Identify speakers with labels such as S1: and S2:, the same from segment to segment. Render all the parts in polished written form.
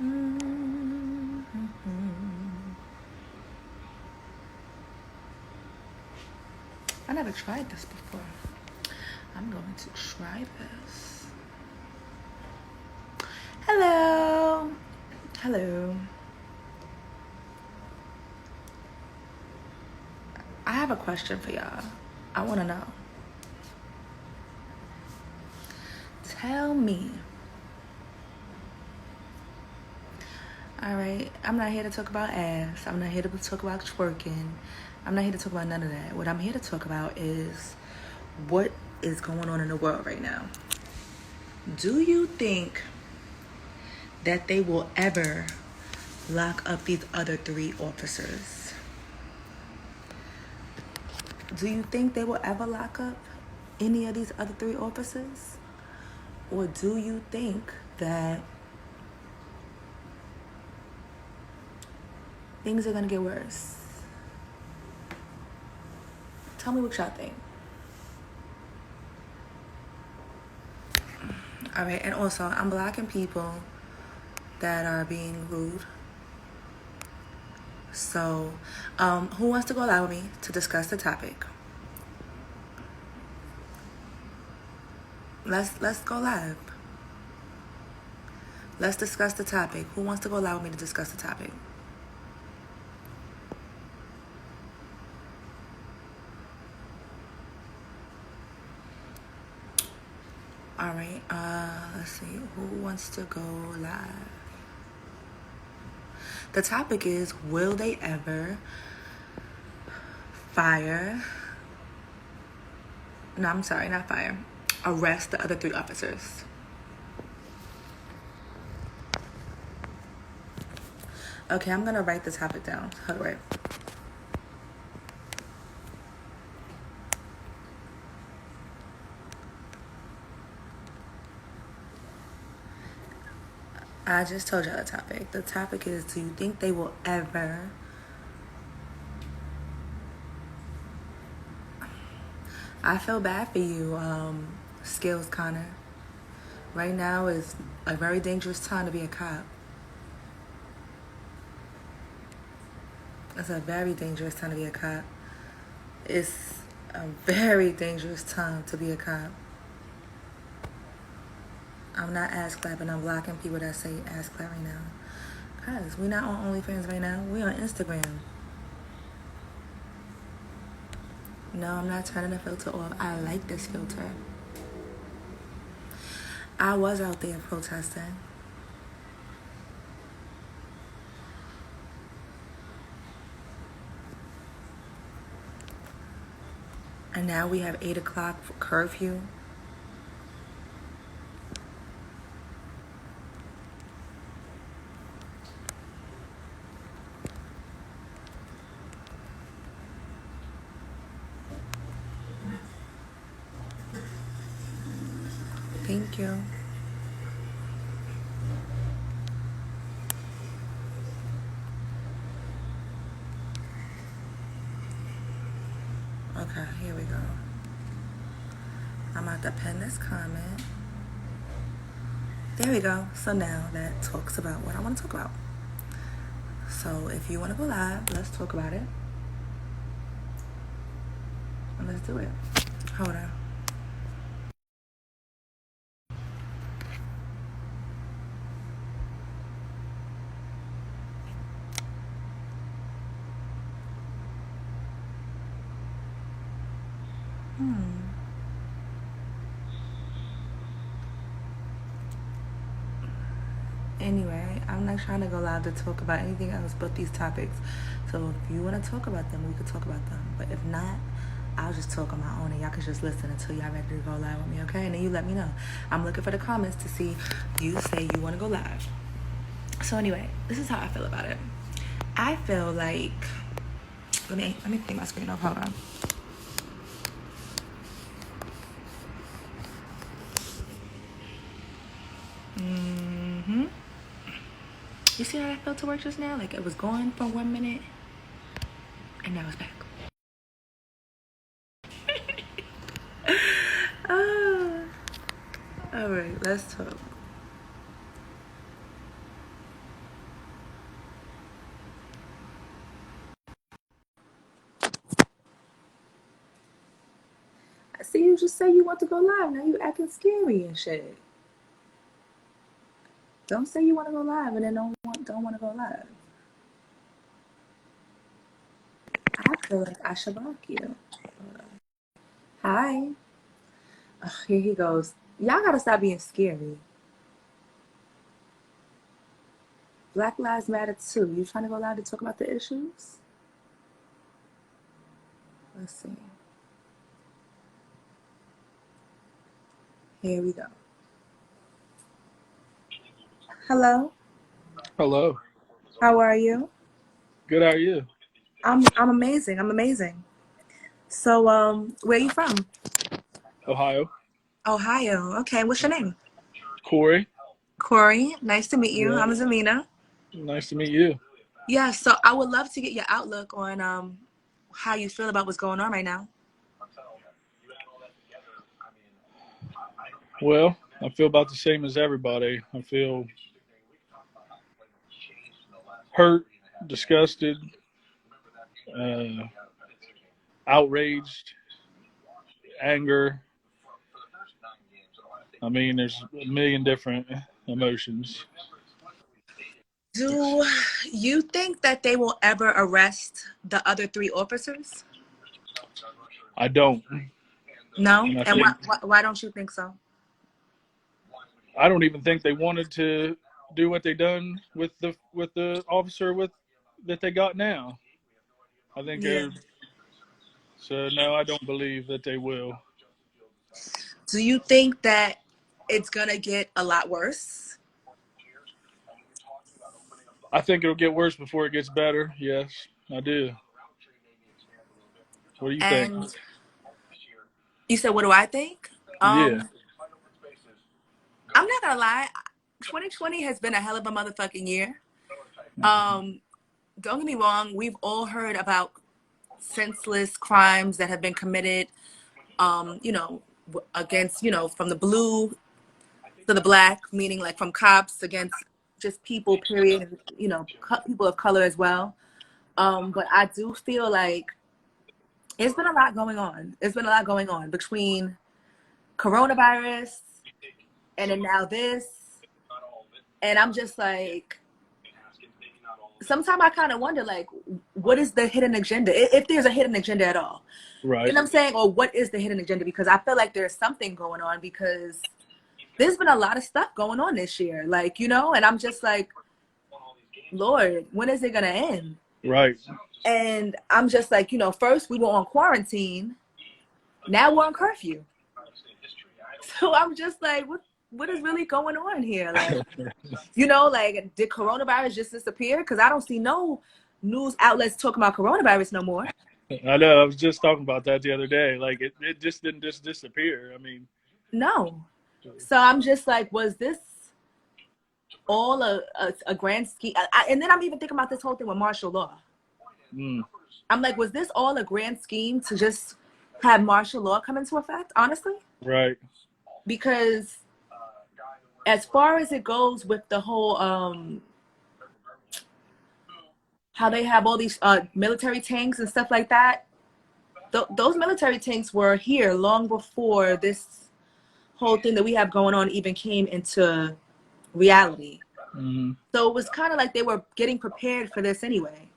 S1: Mm-hmm. I never tried this before. I'm going to try this. Hello. Hello. I have a question for y'all. I want to know. Tell me. All right. I'm not here to talk about ass. I'm not here to talk about twerking. I'm not here to talk about none of that. What I'm here to talk about is what is going on in the world right now. Do you think that they will ever lock up these other 3 officers? Do you think they will ever lock up any of these other 3 officers? Or do you think that things are going to get worse? Tell me what y'all think. All right, and also, I'm blocking people that are being rude. So, who wants to go live with me to discuss the topic? Let's go live. Let's discuss the topic. Who wants to go live with me to discuss the topic? All right, let's see. Who wants to go live? The topic is, will they ever arrest the other 3 officers? Okay, I'm going to write the topic down. How do I? I just told y'all the topic. The topic is, do you think they will ever I feel bad for you, Skills Connor. Right now is a very dangerous time to be a cop. It's a very dangerous time to be a cop. It's a very dangerous time to be a cop. I'm not ass clapping. I'm blocking people that say ass clap right now. Because we're not on OnlyFans right now. We're on Instagram. No, I'm not turning the filter off. I like this filter. I was out there protesting. And now we have 8 o'clock for curfew. Thank you. Okay, here we go. I'm about to pin this comment. There we go. So now that talks about what I want to talk about. So if you want to go live, let's talk about it. And let's do it. Hold on. Anyway, I'm not trying to go live to talk about anything else but these topics. So if you want to talk about them, we could talk about them. But if not, I'll just talk on my own and y'all can just listen until y'all ready to go live with me, okay? And then you let me know. I'm looking for the comments to see you say you want to go live. So anyway, this is how I feel about it. I feel like, let me clean my screen off. Hold on. You see how that filter worked just now? Like it was gone for 1 minute and now it's back. All right, let's talk. See, you just say you want to go live. Now you acting scary and shit. Don't say you want to go live and then don't want to go live. I feel like I should block you. Hi. Ugh, here he goes. Y'all gotta stop being scary. Black Lives Matter too. You trying to go live to talk about the issues? Let's see. Here we go. Hello.
S2: Hello.
S1: How are you?
S2: Good, how are you?
S1: I'm amazing. I'm amazing. So where are you from?
S2: Ohio.
S1: Ohio. Okay, what's your name?
S2: Corey.
S1: Corey. Nice to meet you.
S2: Yeah.
S1: I'm Zmeena.
S2: Nice to meet you.
S1: Yeah, so I would love to get your outlook on how you feel about what's going on right now.
S2: Well, I feel about the same as everybody. I feel hurt, disgusted, uh, outraged, anger. I mean, there's a million different emotions.
S1: Do you think that they will ever arrest the other 3 officers?
S2: I don't.
S1: No?
S2: And I
S1: And
S2: think
S1: why don't you think so?
S2: I don't even think they wanted to do what they done with the officer that they got now. I think
S1: Yeah.
S2: so. No, I don't believe that they will.
S1: Do you think that it's gonna get a lot worse?
S2: I think it'll get worse before it gets better. Yes, I do. What do you think?
S1: And you said, what do I think?
S2: Yeah.
S1: I'm not gonna lie. 2020 has been a hell of a motherfucking year. Don't get me wrong. We've all heard about senseless crimes that have been committed, against, from the blue to the black, meaning like from cops against just people, period, and, people of color as well. But I do feel like it's been a lot going on. It's been a lot going on between coronavirus and then now this. And I'm just like, sometimes I kind of wonder, like, what is the hidden agenda? If there's a hidden agenda at all.
S2: Right.
S1: You know what I'm saying? Or what is the hidden agenda? Because I feel like there's something going on, because there's been a lot of stuff going on this year. Like, and I'm just like, Lord, when is it going to end?
S2: Right.
S1: And I'm just like, first we were on quarantine. Now we're on curfew. So I'm just like, what is really going on here? Like, like, did coronavirus just disappear? Because I don't see no news outlets talking about coronavirus no more.
S2: I know. I was just talking about that the other day. Like, it just didn't just disappear. I mean,
S1: no. So I'm just like, was this all a grand scheme? And then I'm even thinking about this whole thing with martial law. I'm like, was this all a grand scheme to just have martial law come into effect, honestly?
S2: Right.
S1: Because as far as it goes with the whole how they have all these military tanks and stuff like that, those military tanks were here long before this whole thing that we have going on even came into reality. So it was kind of like they were getting prepared for this anyway.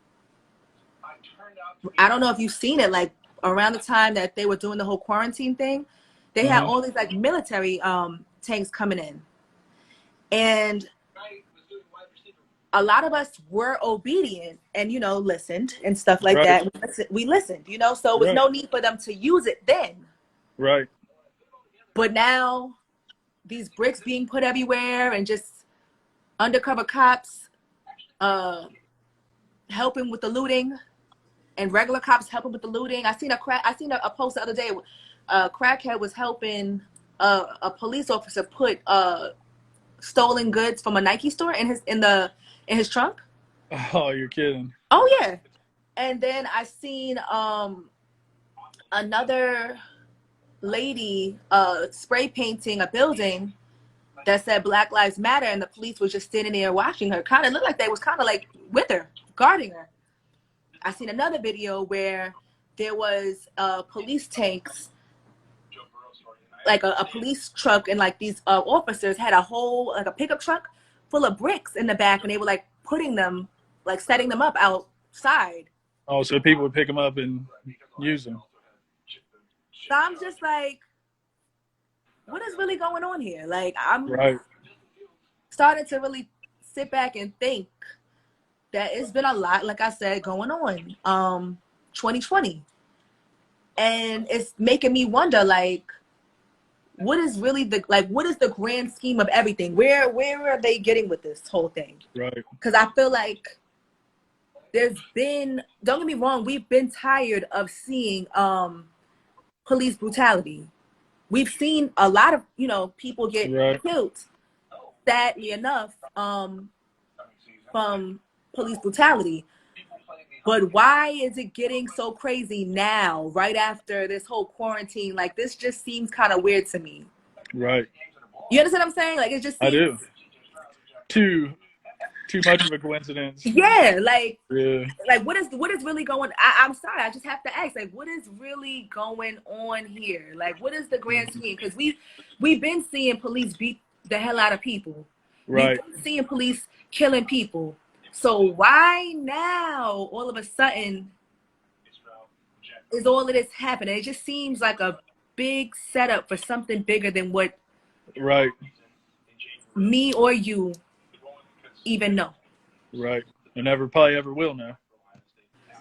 S1: I don't know if you've seen it, like around the time that they were doing the whole quarantine thing, they had all these like military tanks coming in. And a lot of us were obedient and, listened and stuff like that. We listened, so it was no need for them to use it then.
S2: Right.
S1: But now these bricks being put everywhere and just undercover cops helping with the looting and regular cops helping with the looting. I seen a post the other day. A crackhead was helping a police officer put stolen goods from a Nike store in his trunk.
S2: Oh, you're kidding.
S1: Oh yeah. And then I seen another lady spray painting a building that said Black Lives Matter, and the police was just standing there watching her. Kind of looked like they was kind of like with her, guarding her. I seen another video where there was police tanks like a police truck, and like these officers had a whole like a pickup truck full of bricks in the back, and they were like putting them, like setting them up outside.
S2: Oh, so people would pick them up and use them.
S1: So I'm just like, what is really going on here? Like, I'm
S2: Right.
S1: starting to really sit back and think that it's been a lot, like I said, going on 2020, and it's making me wonder, like, what is really what is the grand scheme of everything? Where are they getting with this whole thing?
S2: Right.
S1: Because I feel like there's been, don't get me wrong, we've been tired of seeing police brutality. We've seen a lot of, you know, people get killed, sadly enough, from police brutality. But why is it getting so crazy now, right after this whole quarantine? Like, this just seems kind of weird to me.
S2: Right.
S1: You understand what I'm saying? Like, it just seems...
S2: I do. Too much of a coincidence.
S1: Yeah, like,
S2: yeah.
S1: Like, what is really going... I'm sorry, I just have to ask, like, what is really going on here? Like, what is the grand scheme? Because we've been seeing police beat the hell out of people.
S2: Right.
S1: We've been seeing police killing people. So why now, all of a sudden, is all of this happening? It just seems like a big setup for something bigger than what me or you even know.
S2: Right. And probably ever will know.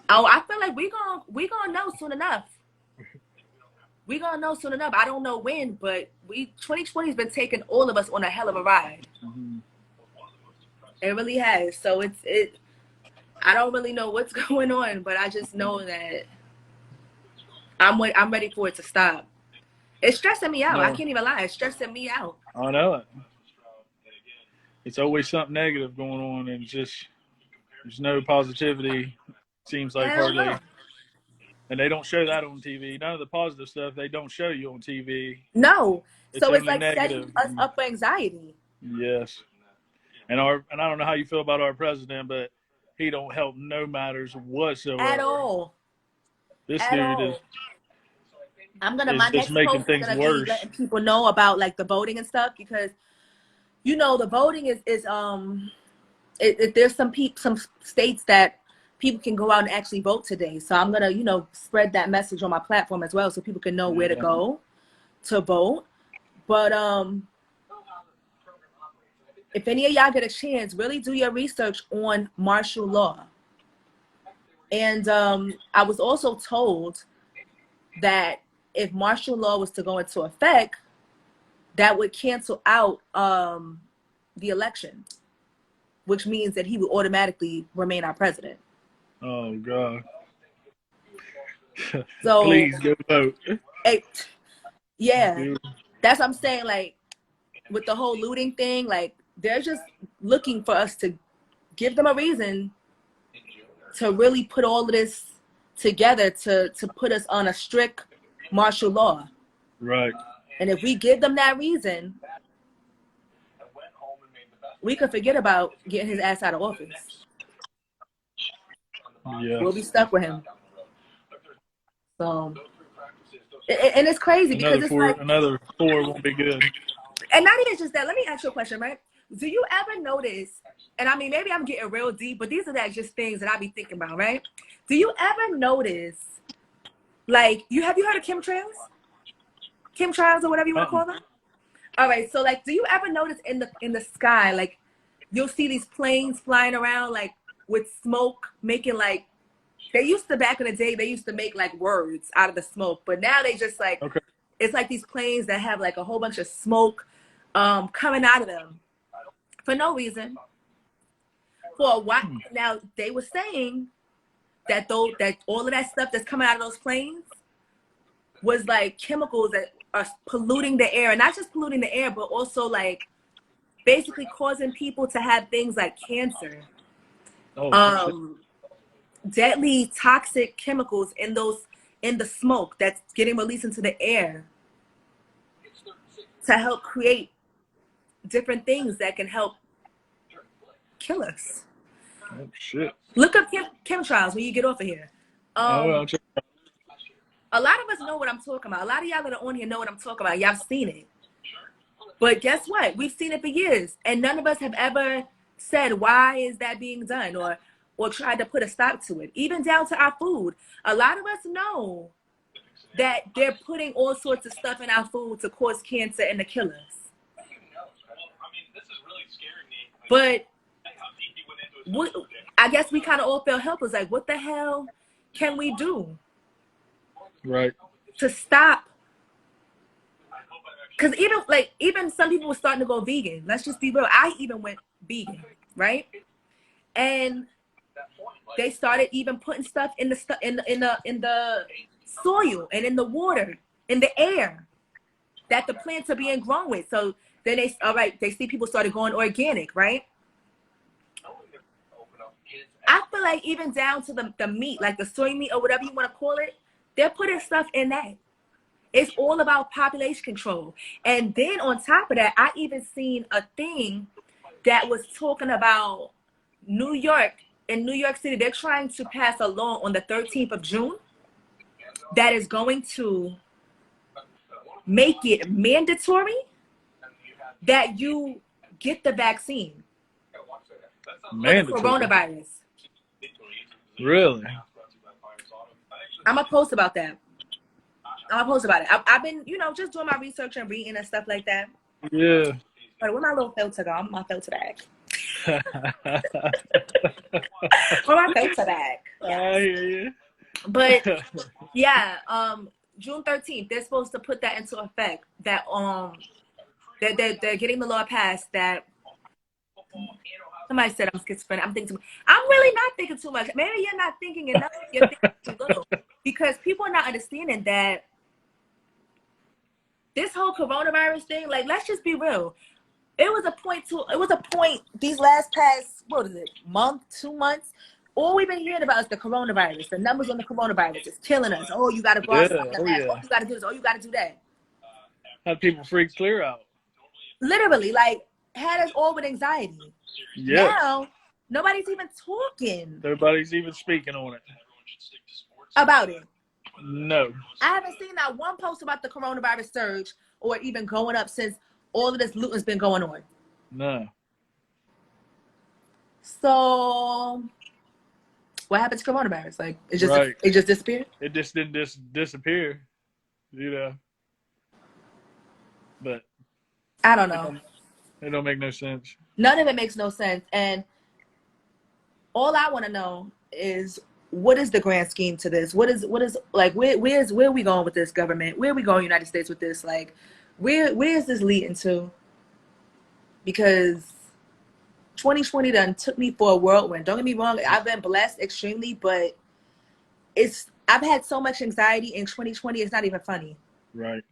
S1: Oh, I feel like we gonna know soon enough. We gonna know soon enough. I don't know when, but 2020 has been taking all of us on a hell of a ride.
S2: Mm-hmm.
S1: It really has. So I don't really know what's going on, but I just know that I'm ready for it to stop. It's stressing me out. No. I can't even lie. It's stressing me out.
S2: I know it. It's always something negative going on, and there's no positivity. Seems like hardly. No. And they don't show that on TV. None of the positive stuff they don't show you on TV.
S1: No. So it's like negative. Setting us up for anxiety.
S2: Yes. And I don't know how you feel about our president, but he don't help no matters whatsoever.
S1: At all.
S2: This dude is.
S1: My next post is gonna be letting people know about like the voting and stuff, because you know the voting is there's some states that people can go out and actually vote today. So I'm gonna, you know, spread that message on my platform as well, so people can know where to go to vote. But if any of y'all get a chance, really do your research on martial law. And I was also told that if martial law was to go into effect, that would cancel out the election, which means that he would automatically remain our president.
S2: Oh, God.
S1: So
S2: please go vote.
S1: Yeah, that's what I'm saying. Like, with the whole looting thing, like, they're just looking for us to give them a reason to really put all of this together to put us on a strict martial law.
S2: Right.
S1: And if we give them that reason, we could forget about getting his ass out of office.
S2: Yeah.
S1: We'll be stuck with him. So, and it's crazy because
S2: another 4 won't be good.
S1: And not even just that. Let me ask you a question, right? Do you ever notice, and I mean, maybe I'm getting real deep, but these are just things that I be thinking about, right? Do you ever notice, like, have you heard of chemtrails? Chemtrails or whatever you want to call them? All right, so, like, do you ever notice in the sky, like, you'll see these planes flying around, like, with smoke, making, like, they used to, back in the day, they used to make, like, words out of the smoke, but now they just, like, it's like these planes that have, like, a whole bunch of smoke coming out of them for no reason. For a while now, they were saying that all of that stuff that's coming out of those planes was, like, chemicals that are polluting the air, and not just polluting the air, but also, like, basically causing people to have things like cancer. Deadly toxic chemicals in the smoke that's getting released into the air to help create different things that can help kill us.
S2: Oh, shit.
S1: Look up chemtrails when you get off of here. A lot of us know what I'm talking about. A lot of y'all that are on here know what I'm talking about. Y'all seen it. But guess what? We've seen it for years, and none of us have ever said why is that being done, or tried to put a stop to it. Even down to our food. A lot of us know that they're putting all sorts of stuff in our food to cause cancer and to kill us. But I guess we kind of all feel helpless. Like, what the hell can we do?
S2: Right.
S1: To stop? Because even some people were starting to go vegan. Let's just be real. I even went vegan, right? And they started even putting stuff in the soil and in the water, in the air that the plants are being grown with. So then they see people started going organic, right? I feel like even down to the meat, like the soy meat or whatever you want to call it, they're putting stuff in that. It's all about population control. And then on top of that, I even seen a thing that was talking about New York. In New York City, they're trying to pass a law on the 13th of June that is going to make it mandatory that you get the vaccine for the coronavirus.
S2: Really?
S1: I'm going to post about that. I'm going to post about it. I've been, just doing my research and reading and stuff like that.
S2: Yeah.
S1: But where my little filter go? I'm my filter bag. Where my filter bag?
S2: Yes. I hear you.
S1: But yeah, June 13th, they're supposed to put that into effect. That they're getting the law passed that somebody said I'm schizophrenic. I'm thinking too much. I'm really not thinking too much. Maybe you're not thinking enough. You're thinking too little. Because people are not understanding that this whole coronavirus thing, like, let's just be real. It was a point these last past, what is it, month, 2 months? All we've been hearing about is the coronavirus. The numbers on the coronavirus is killing us. Oh, you got to go outside. Oh, you got to do this. Oh, you got to do that.
S2: Had people freak clear out.
S1: Literally, like, had us all with anxiety.
S2: Yeah.
S1: Now, nobody's even talking.
S2: Nobody's even speaking on it.
S1: About it.
S2: No.
S1: I haven't seen that one post about the coronavirus surge or even going up since all of this looting's been going on.
S2: No.
S1: So, what happened to coronavirus? Like, it just disappeared?
S2: It just didn't disappear, But
S1: I don't know.
S2: It don't make no sense.
S1: None of it makes no sense. And all I want to know is, what is the grand scheme to this? What is like, where are we going with this government? Where are we going, United States, with this? Like, where is this leading to? Because 2020 done took me for a whirlwind. Don't get me wrong, I've been blessed extremely, but I've had so much anxiety in 2020, it's not even funny.
S2: Right.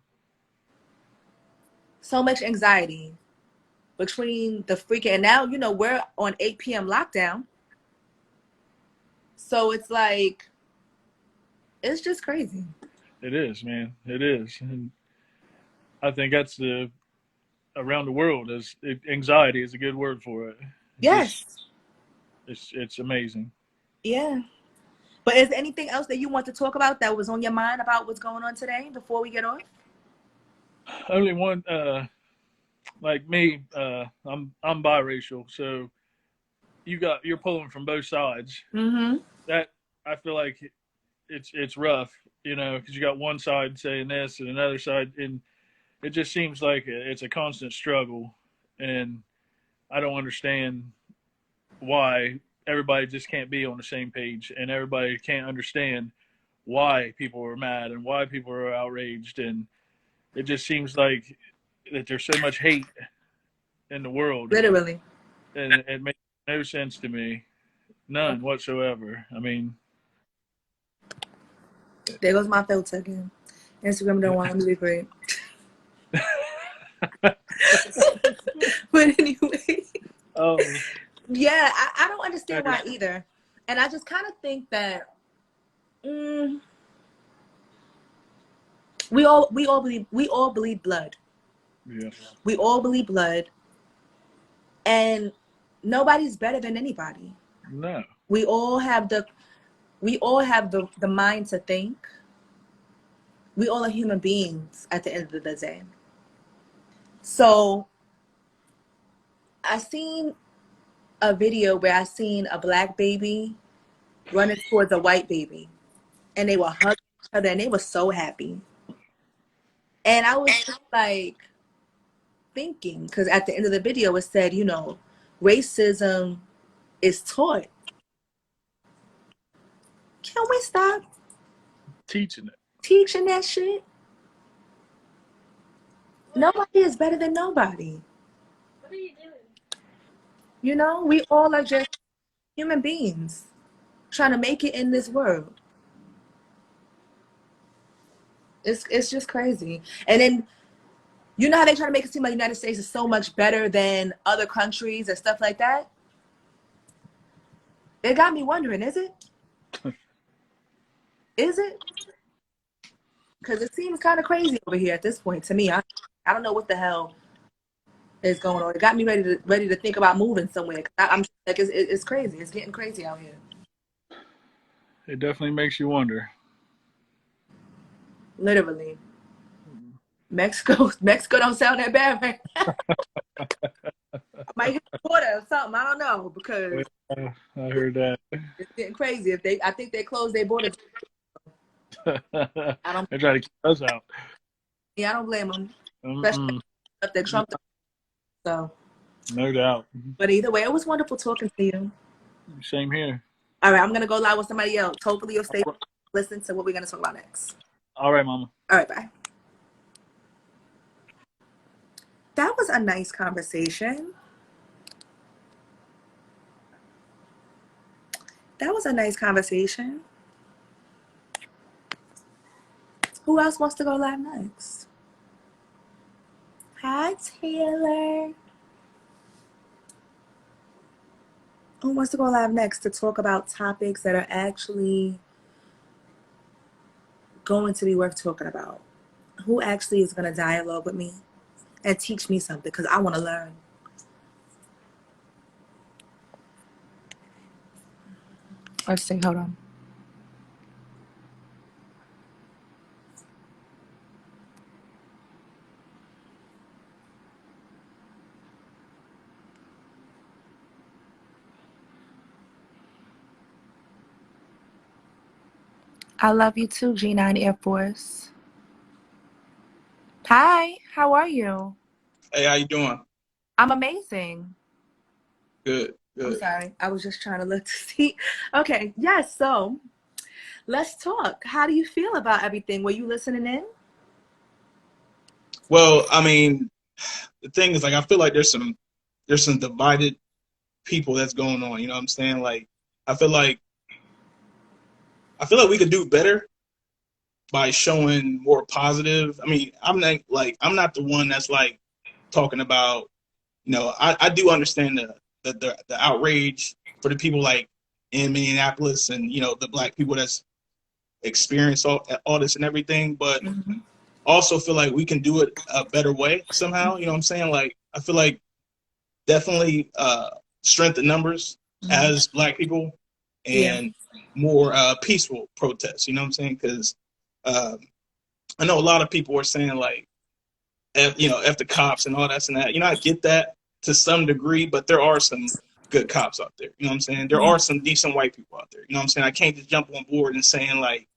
S1: So much anxiety between the freaking, and now, we're on 8 p.m. lockdown. So it's like, it's just crazy.
S2: It is, man. It is. And I think that's around the world, anxiety is a good word for it.
S1: Yes.
S2: It's amazing.
S1: Yeah. But is there anything else that you want to talk about that was on your mind about what's going on today before we get off?
S2: Only one, like me, I'm biracial, so you're pulling from both sides.
S1: Mm-hmm.
S2: That, I feel like it's rough, because you got one side saying this and another side, and it just seems like it's a constant struggle, and I don't understand why everybody just can't be on the same page, and everybody can't understand why people are mad and why people are outraged, and it just seems like that there's so much hate in the world.
S1: Literally.
S2: And it makes no sense to me. None whatsoever. I mean,
S1: there goes my filter again. Instagram don't want me to be great. But anyway.
S2: Oh.
S1: Yeah, I don't understand why either. And I just kind of think that we all believe blood.
S2: Yeah.
S1: We all believe blood. And nobody's better than anybody.
S2: No.
S1: We all have the mind to think. We all are human beings at the end of the day. So I seen a video where I seen a black baby running towards a white baby, and they were hugging each other, and they were so happy. And I was just like thinking, because at the end of the video it said, you know, racism is taught. Can we stop
S2: Teaching it.
S1: teaching that shit? Nobody is better than nobody.
S3: What are you doing?
S1: You know, we all are just human beings trying to make it in this world. It's just crazy. And then you know how they try to make it seem like the United States is so much better than other countries and stuff like that? It got me wondering, is it? Is it? Because it seems kind of crazy over here at this point to me. I don't know what the hell is going on. It got me ready to think about moving somewhere. I'm like, it's crazy. It's getting crazy out here.
S2: It definitely makes you wonder.
S1: Literally. Mexico don't sound that bad, right? I might hit the border or something. I don't know, because
S2: I heard that.
S1: it's getting crazy. I think they closed their border.
S2: They try to keep us out.
S1: Yeah, I don't blame them. Especially if they're Trump. So.
S2: No doubt.
S1: But either way, it was wonderful talking to you.
S2: Same here.
S1: All right, I'm going to go live with somebody else. Hopefully you'll stay listen to what we're going to talk about next.
S2: All right, Mama.
S1: All right, bye. That was a nice conversation. That was a nice conversation. Who else wants to go live next? Hi, Taylor. Who wants to go live next to talk about topics that are actually going to be worth talking about? Who actually is going to dialogue with me and teach me something, because I want to learn. Let's see, hold on. I love you too, G9 Air Force. Hi, how are you?
S4: Hey, how you doing?
S1: I'm amazing.
S4: Good,
S1: I'm
S4: good.
S1: sorry. I was just trying to look to see. Okay, yes, so let's talk. How do you feel about everything? Were you listening in?
S4: Well, I mean, the thing is, like, I feel like there's some divided people that's going on. You know what I'm saying? Like, I feel like we could do better by showing more positive. I mean, I'm not the one that's like talking about. You know, I do understand the outrage for the people like in Minneapolis and you know the black people that's experienced all this and everything, but.
S1: Mm-hmm.
S4: Also feel like we can do it a better way somehow. You know what I'm saying? Like, I feel like definitely strengthen numbers as black people and more peaceful protests. You know what I'm saying? Because I know a lot of people are saying like, you know, F the cops and all that and that. You know, I get that to some degree, but there are some good cops out there. You know what I'm saying? There are some decent white people out there. You know what I'm saying? I can't just jump on board and saying like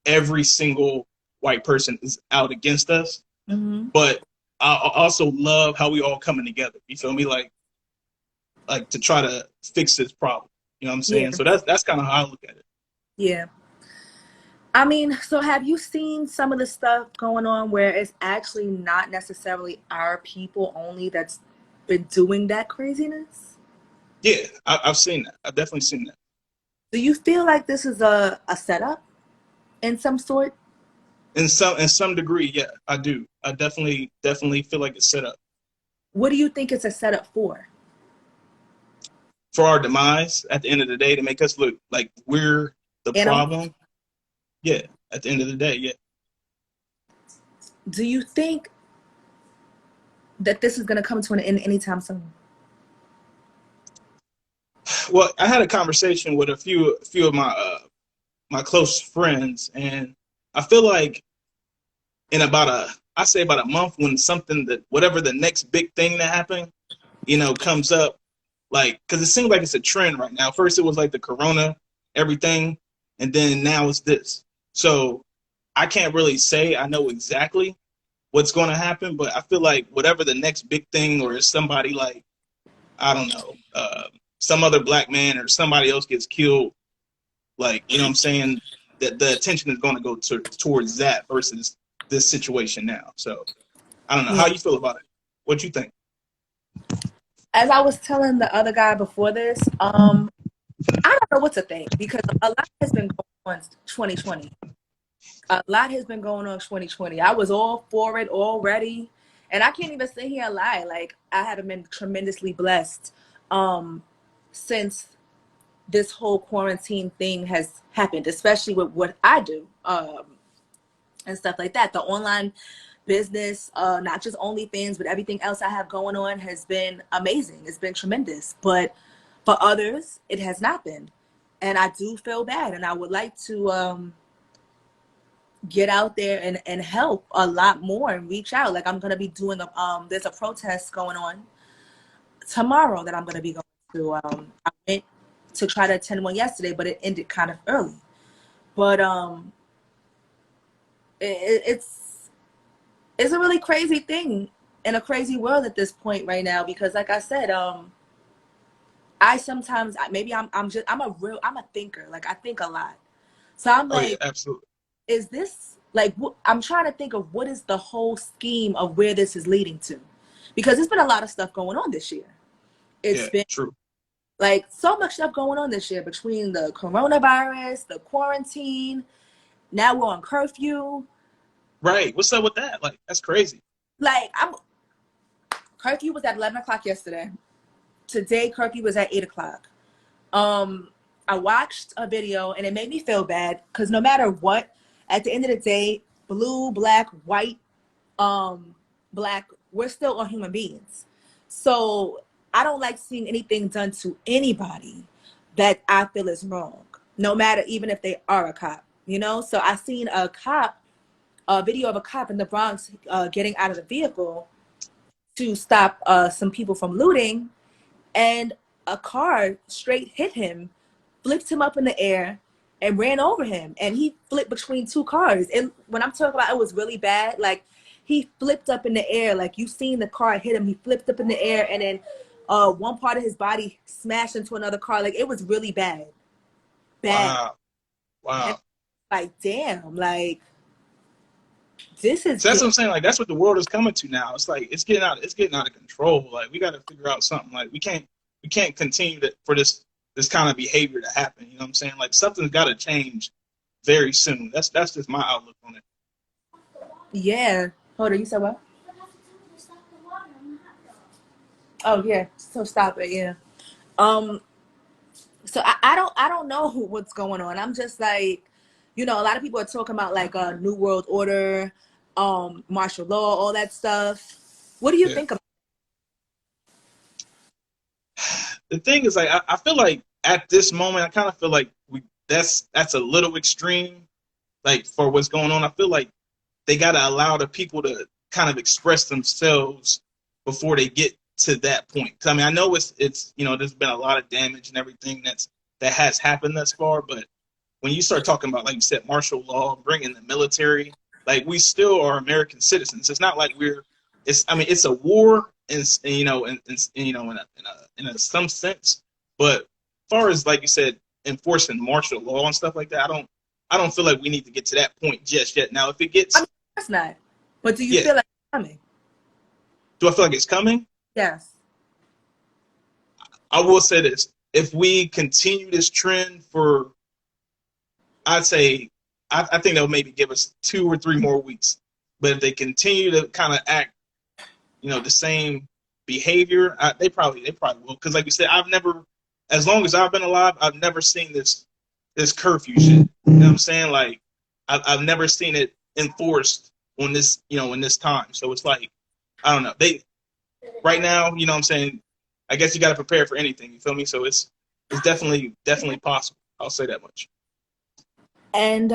S4: every single white person is out against us, but I also love how we all coming together. You feel me? Like to try to fix this problem. You know what I'm saying? So that's kind of how I look at it.
S1: Yeah. I mean, so have you seen some of the stuff going on where it's actually not necessarily our people only that's been doing that craziness?
S4: Yeah, I've seen that. I've definitely seen that.
S1: Do you feel like this is a setup in some sort?
S4: In some degree, yeah, I do. I definitely feel like it's set up.
S1: What do you think it's a setup for?
S4: For our demise at the end of the day, to make us look like we're the problem. Yeah, at the end of the day, yeah.
S1: Do you think that this is going to come to an end anytime soon?
S4: Well, I had a conversation with a few of my my close friends, and I feel like in I say about a month, when whatever the next big thing that happened, comes up, like, because it seems like it's a trend right now. First it was like the corona, everything, and then now it's this. So I can't really say I know exactly what's going to happen, but I feel like whatever the next big thing, or if somebody like, I don't know, some other black man or somebody else gets killed, like, you know what I'm saying, that the attention is going to go towards that versus this situation now. So I don't know
S1: Yeah.
S4: how you feel about it. What you think?
S1: As I was telling the other guy before this, I don't know what to think, because a lot has been going on 2020. A lot has been going on 2020. I was all for it already. And I can't even sit here and lie. Like, I have been tremendously blessed since this whole quarantine thing has happened, especially with what I do and stuff like that. The online business, not just OnlyFans, but everything else I have going on has been amazing. It's been tremendous. But for others, it has not been. And I do feel bad. And I would like to get out there and help a lot more and reach out. Like, I'm going to be doing there's a protest going on tomorrow that I'm going to be going to. I went to try to attend one yesterday, but it ended kind of early. But it's a really crazy thing in a crazy world at this point right now, because like I said, I sometimes, maybe I'm a thinker. Like, I think a lot. So I'm
S4: Oh yeah,
S1: like,
S4: absolutely.
S1: is this like, I'm trying to think of what is the whole scheme of where this is leading to, because there's been a lot of stuff going on this year. It's
S4: Yeah,
S1: been
S4: true.
S1: like so much stuff going on this year, between the coronavirus, the quarantine. Now we're on curfew.
S4: Right. What's up with that? Like, that's crazy.
S1: Like, curfew was at 11 o'clock yesterday. Today curfew was at 8 o'clock. I watched a video and it made me feel bad, because no matter what, at the end of the day, blue, black, white, black, we're still all human beings. So I don't like seeing anything done to anybody that I feel is wrong, no matter, even if they are a cop, So I seen a video of a cop in the Bronx getting out of the vehicle to stop some people from looting, and a car straight hit him, flipped him up in the air, and ran over him. And he flipped between two cars. And when I'm talking about it was really bad, like, he flipped up in the air. Like, you seen the car hit him. He flipped up in the air, and then one part of his body smashed into another car. Like, it was really bad. Bad.
S4: Wow.
S1: And
S4: Wow.
S1: like, damn, like, this is
S4: So that's what
S1: getting,
S4: I'm saying. Like, that's what the world is coming to now. It's like it's getting out of control. Like, we got to figure out something. Like, we can't continue for this kind of behavior to happen. You know what I'm saying? Like, something's got to change very soon. That's just my outlook on it.
S1: yeah. Hold on, you said what? Oh yeah, so stop it, yeah. Um, so I don't know what's going on. I'm just like, a lot of people are talking about like a new world order, martial law, all that stuff. What do you
S4: Yeah.
S1: think about?
S4: The thing is, like, I feel like at this moment, I kind of feel like that's a little extreme. Like, for what's going on, I feel like they got to allow the people to kind of express themselves before they get to that point. 'Cause, I mean, I know it's there's been a lot of damage and everything that has happened thus far, but when you start talking about, like you said, martial law, bringing the military, like, we still are American citizens. It's not like it's a war, in some sense, but as far as, like you said, enforcing martial law and stuff like that, I don't feel like we need to get to that point just yet. Now, if it
S1: I
S4: gets,
S1: mean, that's not. But do you
S4: yeah,
S1: feel like it's coming?
S4: do I feel like it's coming?
S1: Yes.
S4: I will say this: if we continue this trend for, I'd say, I think they'll maybe give us 2 or 3 more weeks. But if they continue to kind of act, the same behavior, they probably will. Because, like you said, as long as I've been alive, I've never seen this curfew shit. You know what I'm saying? Like, I've never seen it enforced on this, in this time. So it's like, I don't know. Right now, you know what I'm saying? I guess you got to prepare for anything. You feel me? So it's definitely possible. I'll say that much.
S1: And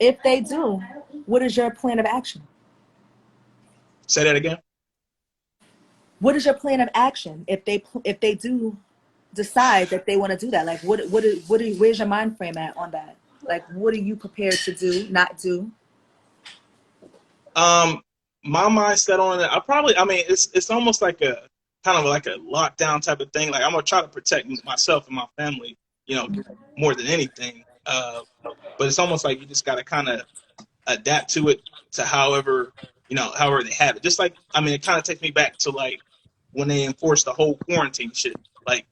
S1: if they do, what is your plan of action?
S4: Say that again.
S1: What is your plan of action if they do decide that they want to do that? Like, where's your mind frame at on that? Like, what are you prepared to do, not do?
S4: My mindset on it, I mean, it's almost like a kind of like a lockdown type of thing. Like, I'm gonna try to protect myself and my family, more than anything. But it's almost like you just gotta kind of adapt to it to however they have it. Just like, I mean, it kind of takes me back to like when they enforced the whole quarantine shit. Like,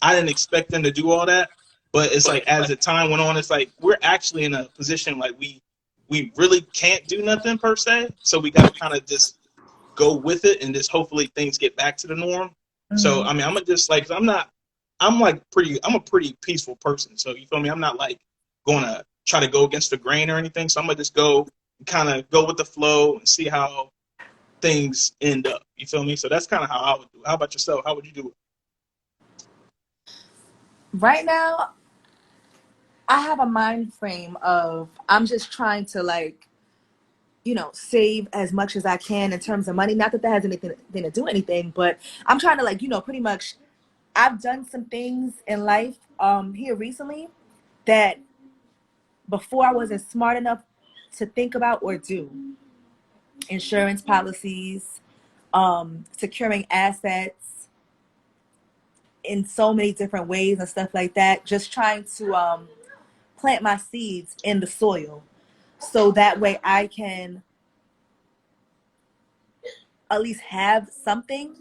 S4: I didn't expect them to do all that, but it's like as the time went on, it's like we're actually in a position like we really can't do nothing per se. So we got to kind of just go with it and just hopefully things get back to the norm. Mm-hmm. So I mean, I'm just like, I'm a pretty peaceful person. So you feel me? I'm not like going to try to go against the grain or anything. So I'm gonna just go kind of go with the flow and see how things end up. You feel me? So that's kind of how I would do it. How about yourself? How would you do it?
S1: Right now, I have a mind frame of I'm just trying to like, save as much as I can in terms of money. Not that has anything to do anything, but I'm trying to like, pretty much I've done some things in life here recently that before I wasn't smart enough to think about or do. Insurance policies, securing assets in so many different ways and stuff like that. Just trying to plant my seeds in the soil so that way I can at least have something,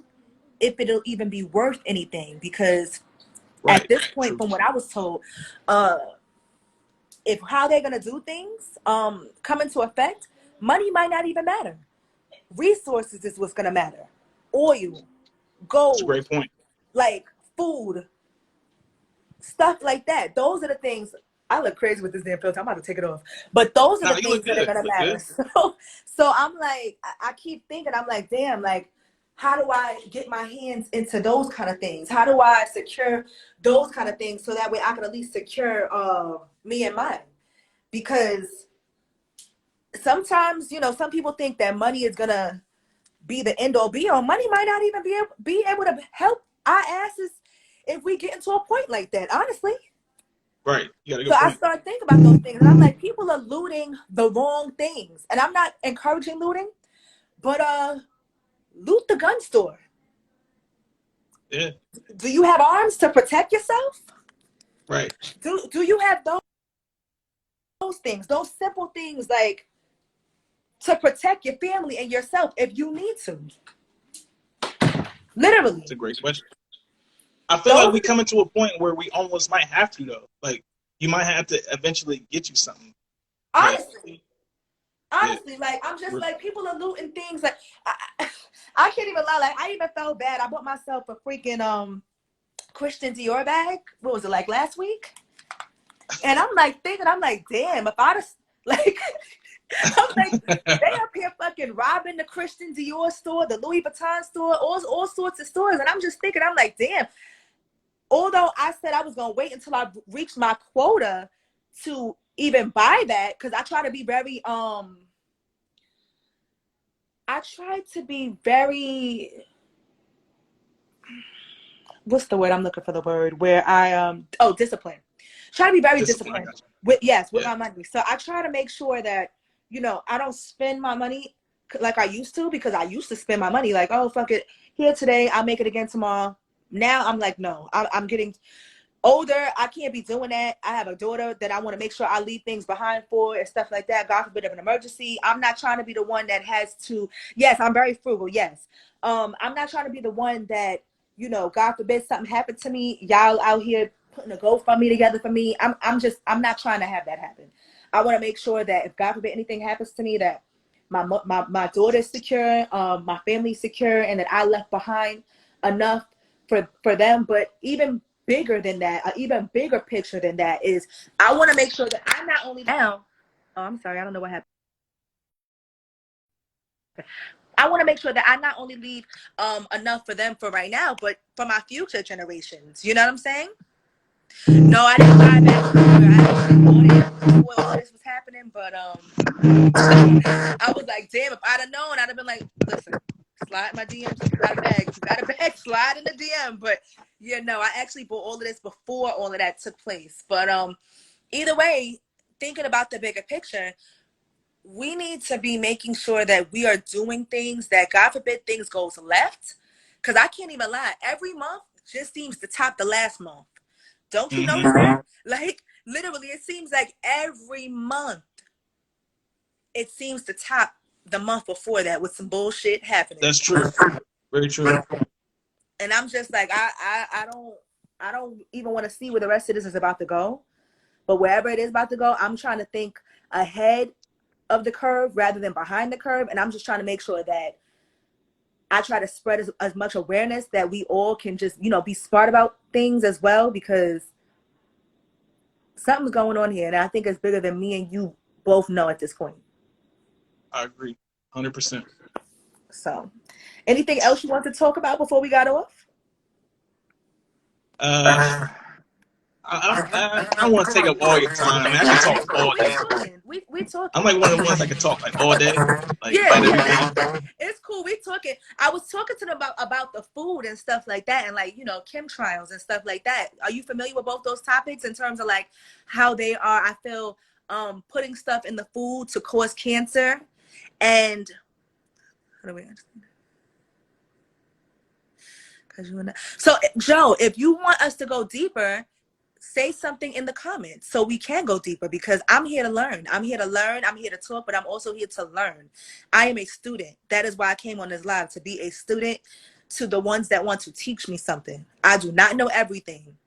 S1: if it'll even be worth anything. Because at this point, from what I was told, if how they're gonna do things come into effect, money might not even matter. Resources is what's gonna matter. Oil, gold.
S4: That's a great point.
S1: Like food, stuff like that. Those are the things. I look crazy with this damn filter. I'm about to take it off. But those are the things that are gonna matter. So I'm like, I keep thinking, I'm like, damn, like, how do I get my hands into those kind of things? How do I secure those kind of things so that way I can at least secure me and mine? Because sometimes, some people think that money is gonna be the end all be all. Money might not even be able to help our asses if we get into a point like that, honestly.
S4: Right. You got a good
S1: point. I start thinking about those things, and I'm like, people are looting the wrong things. And I'm not encouraging looting, but loot the gun store.
S4: Yeah.
S1: Do you have arms to protect yourself?
S4: Right.
S1: Do you have those things, those simple things, like to protect your family and yourself if you need to? Literally.
S4: That's a great question. I feel like we coming to a point where we almost might have to, though. Like, you might have to eventually get you something.
S1: Honestly, like, I'm just like, people are looting things. Like, I can't even lie. Like, I even felt bad. I bought myself a freaking Christian Dior bag. What was it, like last week? And I'm like thinking, I'm like, damn, if I'd have, like, I'm like, they up here fucking robbing the Christian Dior store, the Louis Vuitton store, all sorts of stores. And I'm just thinking, I'm like, damn. Although I said I was going to wait until I reached my quota to even buy that, because I try to be very, what's the word I'm looking for, the word where I, discipline. Try to be very disciplined with my money. So I try to make sure that, I don't spend my money like I used to, because I used to spend my money like, oh, fuck it, here today, I'll make it again tomorrow. Now I'm like, no, I'm getting older. I can't be doing that. I have a daughter that I want to make sure I leave things behind for and stuff like that. God forbid of an emergency. I'm not trying to be the one that has to, yes, I'm very frugal. Yes. I'm not trying to be the one that, God forbid something happened to me. Y'all out here putting a GoFundMe together for me. I'm not trying to have that happen. I want to make sure that if God forbid anything happens to me, that my daughter's secure, my family's secure, and that I left behind enough for them. But even bigger than that, an even bigger picture than that is, I want to make sure that I not only now, I'm sorry, I don't know what happened. I want to make sure that I not only leave enough for them for right now, but for my future generations. You know what I'm saying? No, I didn't buy back sugar. I bought it before all this was happening, happened, but I was like, damn, if I'd have known, I'd have been like, listen, slide my DMs. If you got a bag, slide in the DM. But yeah, no, I actually bought all of this before all of that took place. But either way, thinking about the bigger picture, we need to be making sure that we are doing things that, God forbid, things goes left. Because I can't even lie, every month just seems to top the last month. Don't you notice that? Like, literally, it seems like every month it seems to top the month before that with some bullshit happening.
S4: That's true. Very true.
S1: And I'm just like, I don't even want to see where the rest of this is about to go. But wherever it is about to go, I'm trying to think ahead of the curve rather than behind the curve. And I'm just trying to make sure that I try to spread as much awareness that we all can just, be smart about things as well, because something's going on here. And I think it's bigger than me and you both know at this point.
S4: I agree. 100%.
S1: So, anything else you want to talk about before we got off?
S4: I don't want to take up all your time. I mean, I can talk all day.
S1: We talking.
S4: I'm like one of the ones that can talk like all day, like about everything.
S1: It's cool. We talking. I was talking to them about the food and stuff like that, and like chemtrails and stuff like that. Are you familiar with both those topics in terms of like how they are? I feel putting stuff in the food to cause cancer, and how do we understand? So Joe, if you want us to go deeper, say something in the comments so we can go deeper, because I'm here to learn. I'm here to talk, but I'm also here to learn. I am a student. That is why I came on this live, to be a student to the ones that want to teach me something. I do not know everything.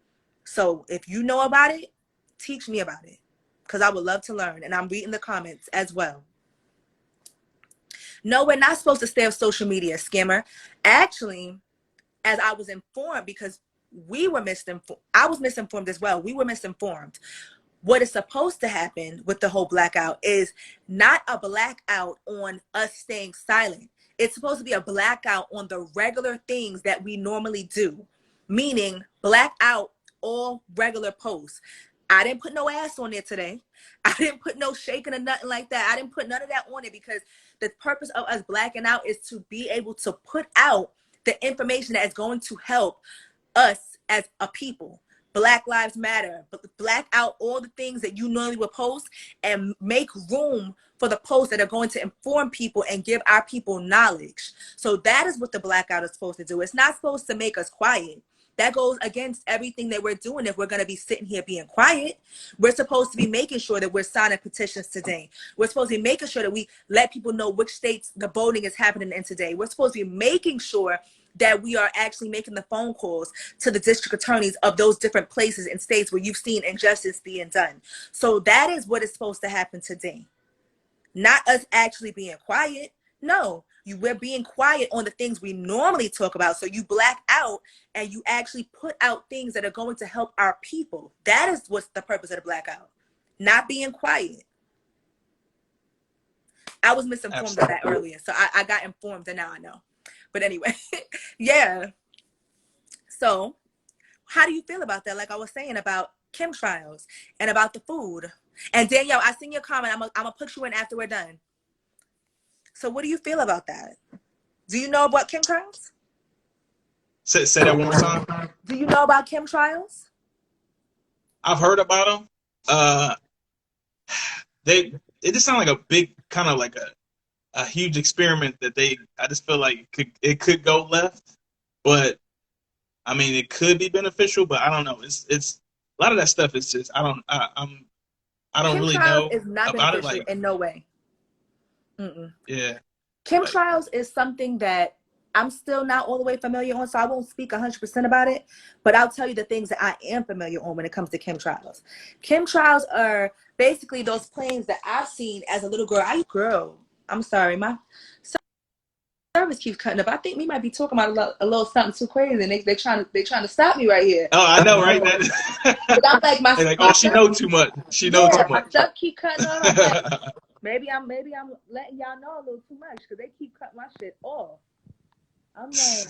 S1: So if you know about it, teach me about it, because I would love to learn. And I'm reading the comments as well. No, we're not supposed to stay on social media, scammer. Actually, as I was informed, because we were misinformed. I was misinformed as well. We were misinformed. What is supposed to happen with the whole blackout is not a blackout on us staying silent. It's supposed to be a blackout on the regular things that we normally do, meaning black out all regular posts. I didn't put no ass on there today. I didn't put no shaking or nothing like that. I didn't put none of that on it, because the purpose of us blacking out is to be able to put out the information that is going to help us as a people. Black Lives Matter. Black out all the things that you normally would post and make room for the posts that are going to inform people and give our people knowledge. So that is what the blackout is supposed to do. It's not supposed to make us quiet. That goes against everything that we're doing. If we're going to be sitting here being quiet, we're supposed to be making sure that we're signing petitions today. We're supposed to be making sure that we let people know which states the voting is happening in today. We're supposed to be making sure that we are actually making the phone calls to the district attorneys of those different places and states where you've seen injustice being done. So that is what is supposed to happen today. Not us actually being quiet. No, we're being quiet on the things we normally talk about. So you black out and you actually put out things that are going to help our people. That is what's the purpose of the blackout. Not being quiet. I was misinformed of that earlier. So I got informed and now I know. But anyway, yeah. So how do you feel about that? Like I was saying about chemtrails and about the food. And Danielle, I seen your comment. I'm gonna put you in after we're done. So what do you feel about that? Do you know about chemtrails?
S4: Say that one more time.
S1: Do you know about chemtrails?
S4: I've heard about them. It just sounds like a big kind of like a huge experiment that I just feel like it could go left, but I mean it could be beneficial, but I don't know. It's a lot of that stuff is just I don't really know
S1: is not
S4: about
S1: beneficial,
S4: it. Like
S1: in no way.
S4: Yeah.
S1: Chemtrails is something that I'm still not all the way familiar on, so I won't speak 100% about it, but I'll tell you the things that I am familiar on when it comes to chemtrails. Chemtrails are basically those planes that I've seen as a little girl. I'm sorry, my service keeps cutting up. I think we might be talking about a little something too crazy, and they're trying to stop me right here.
S4: Oh, I know, right?
S1: But I'm like
S4: she know too much. She know too much.
S1: My stuff keep cutting off. I'm like, maybe I'm letting y'all know a little too much, because they keep cutting my shit off. I'm like,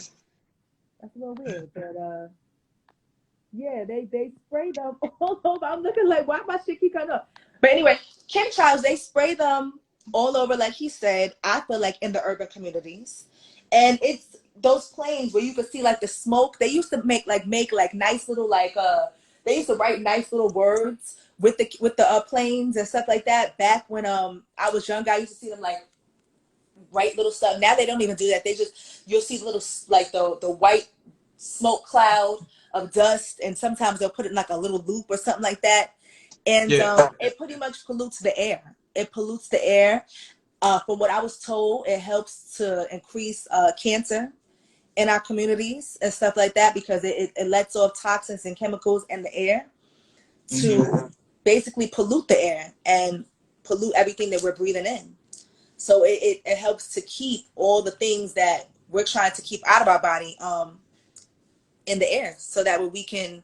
S1: that's a little weird, but yeah, they spray them all over. I'm looking like, why my shit keep cutting off? But anyway, Chemtrails, they spray them all over, like he said, I feel like in the urban communities. And it's those planes where you could see like the smoke. They used to make like nice little they used to write nice little words with the planes and stuff like that. Back when I was young, I used to see them like write little stuff. Now they don't even do that. They just, you'll see little like the white smoke cloud of dust, and sometimes they'll put it in like a little loop or something like that. And it pretty much pollutes the air. It pollutes the air. From what I was told, it helps to increase cancer in our communities and stuff like that, because it lets off toxins and chemicals in the air to basically pollute the air and pollute everything that we're breathing in. So it helps to keep all the things that we're trying to keep out of our body in the air, so that way we can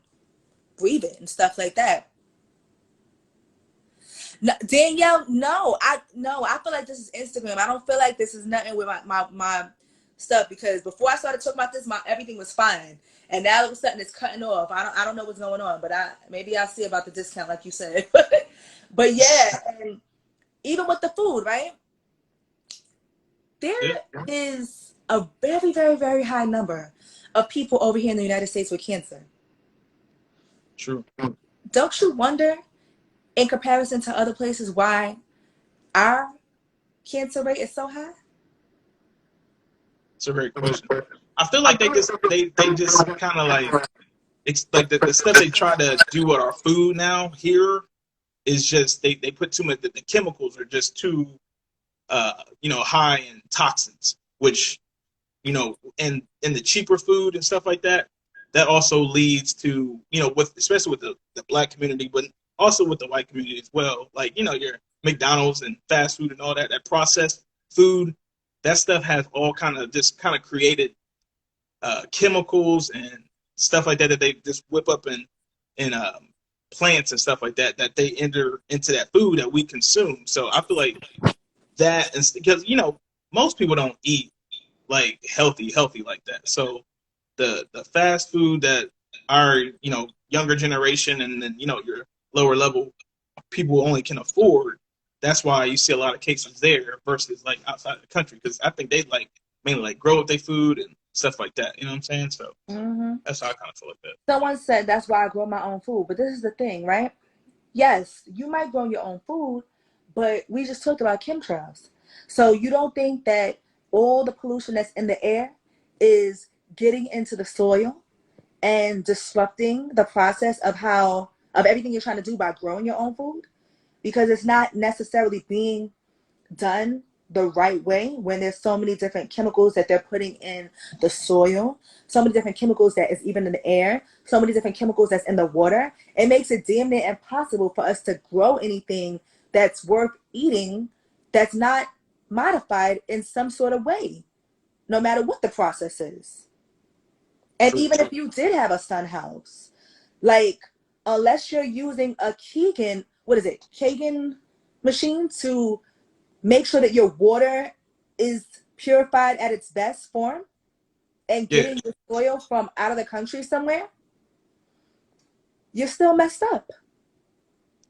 S1: breathe it and stuff like that. No, Danielle, I feel like this is Instagram. I don't feel like this is nothing with my stuff, because before I started talking about this, everything was fine, and now all of a sudden it's cutting off. I don't know what's going on, but maybe I'll see about the discount like you said. But yeah, and even with the food, right? There is a very, very, very high number of people over here in the United States with cancer.
S4: True.
S1: Don't you wonder, in comparison to other places, why our cancer rate is so high?
S4: It's a great question. I feel like they just kind of like, it's like the stuff they try to do with our food now here is just they put too much. The chemicals are just too high in toxins, which and the cheaper food and stuff like that. That also leads to especially with the black community, but also with the white community as well. Like your McDonald's and fast food and all that processed food, that stuff has all kind of created chemicals and stuff like that they just whip up in plants and stuff like that they enter into that food that we consume. So I feel like that is because most people don't eat like healthy like that. So the fast food that our younger generation and then your lower level people only can afford, that's why you see a lot of cases there versus like outside the country, because I think they mainly grow up their food and stuff like that. You know what I'm saying? So that's how I kind of feel like that.
S1: Someone said that's why I grow my own food, but this is the thing, right? Yes, you might grow your own food, but we just talked about chemtrails. So you don't think that all the pollution that's in the air is getting into the soil and disrupting the process of everything you're trying to do by growing your own food? Because it's not necessarily being done the right way when there's so many different chemicals that they're putting in the soil, so many different chemicals that is even in the air, so many different chemicals that's in the water. It makes it damn near impossible for us to grow anything that's worth eating that's not modified in some sort of way, no matter what the process is. And even if you did have a sun house, like, unless you're using a Kagan machine to make sure that your water is purified at its best form and getting the soil from out of the country somewhere, you're still messed up.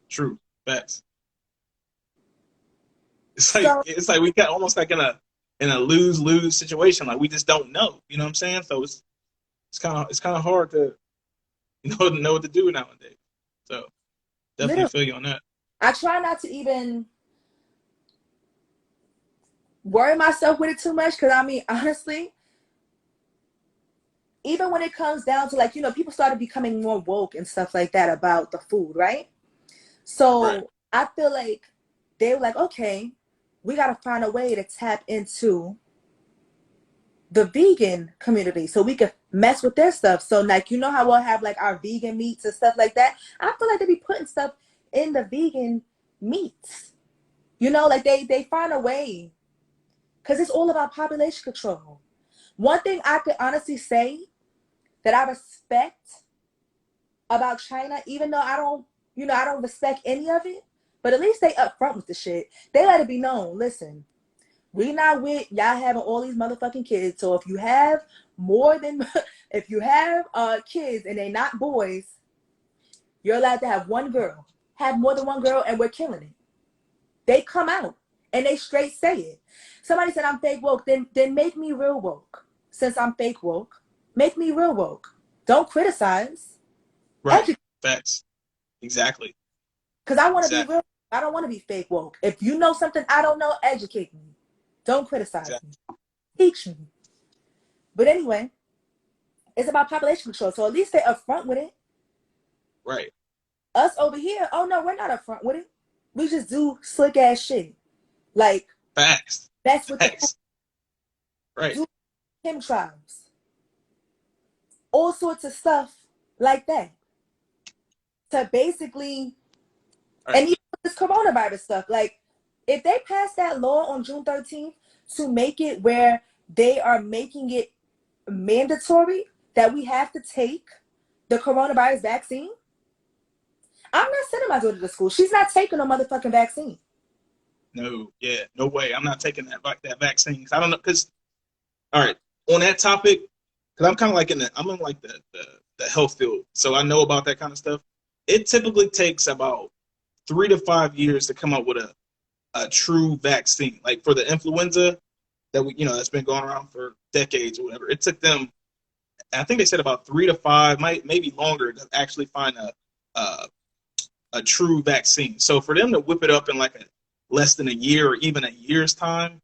S4: True. Facts. It's like we got almost like in a lose-lose situation. Like we just don't know. You know what I'm saying? So it's kind of hard to know what to do nowadays. So definitely feel you on that.
S1: I try not to even worry myself with it too much, because I mean, honestly, even when it comes down to like, people started becoming more woke and stuff like that about the food, right? So I feel like they were like, okay, we got to find a way to tap into the vegan community so we could mess with their stuff. So like, how we'll have like our vegan meats and stuff like that. I feel like they be putting stuff in the vegan meats. Like they find a way, because it's all about population control. One thing I could honestly say that I respect about China, even though I don't respect any of it, but at least they upfront with the shit. They let it be known, listen, we not with y'all having all these motherfucking kids. So if you have kids and they not boys, you're allowed to have one girl. Have more than one girl and we're killing it. They come out and they straight say it. Somebody said I'm fake woke, then make me real woke. Since I'm fake woke, make me real woke. Don't criticize.
S4: Right.
S1: Educate.
S4: Facts. Exactly.
S1: Because I want to be real. I don't want to be fake woke. If you know something I don't know, educate me. Don't criticize me. Teach me. But anyway, it's about population control. So at least they're upfront with it.
S4: Right.
S1: Us over here, oh no, we're not upfront with it. We just do slick ass shit. Like,
S4: facts.
S1: That's what
S4: facts. Right.
S1: Do chemtrails. All sorts of stuff like that. To basically, right. And even this coronavirus stuff, like, if they pass that law on June 13th to make it where they are making it mandatory that we have to take the coronavirus vaccine, I'm not sending my daughter to school. She's not taking a motherfucking vaccine.
S4: No, yeah, no way. I'm not taking that vaccine. I don't know, because, all right, on that topic, because I'm kind of like I'm in like the health field, so I know about that kind of stuff. It typically takes about 3 to 5 years to come up with a true vaccine. Like for the influenza that that's been going around for decades or whatever. It took them, I think they said about 3 to 5, maybe longer, to actually find a true vaccine. So for them to whip it up in like less than a year or even a year's time,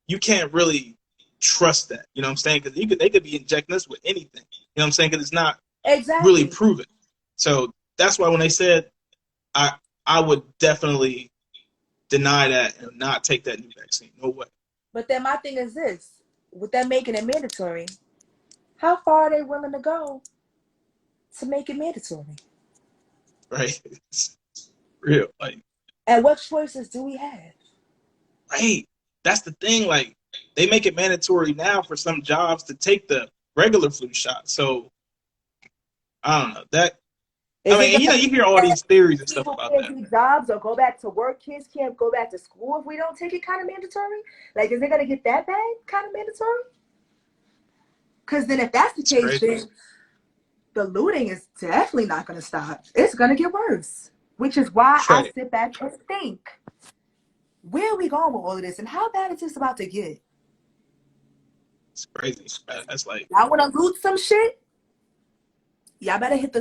S4: you can't really trust that. You know what I'm saying? Because they could be injecting us with anything. You know what I'm saying? Because it's not really proven. So that's why when they said, I would definitely deny that and not take that new vaccine. No way.
S1: But then my thing is this: with them making it mandatory, how far are they willing to go to make it mandatory?
S4: Right. It's real. Like,
S1: and what choices do we have?
S4: Right. That's the thing. Like, they make it mandatory now for some jobs to take the regular flu shot. So I don't know that. I mean, you hear all these theories and stuff about that.
S1: People can't do jobs or go back to work. Kids can't go back to school if we don't take it kind of mandatory. Like, is it going to get that bad kind of mandatory? Because then if that's the case, then the looting is definitely not going to stop. It's going to get worse, which is why I sit back and think, where are we going with all of this and how bad is this about to get?
S4: It's crazy. That's like,
S1: y'all want to loot some shit? Y'all better hit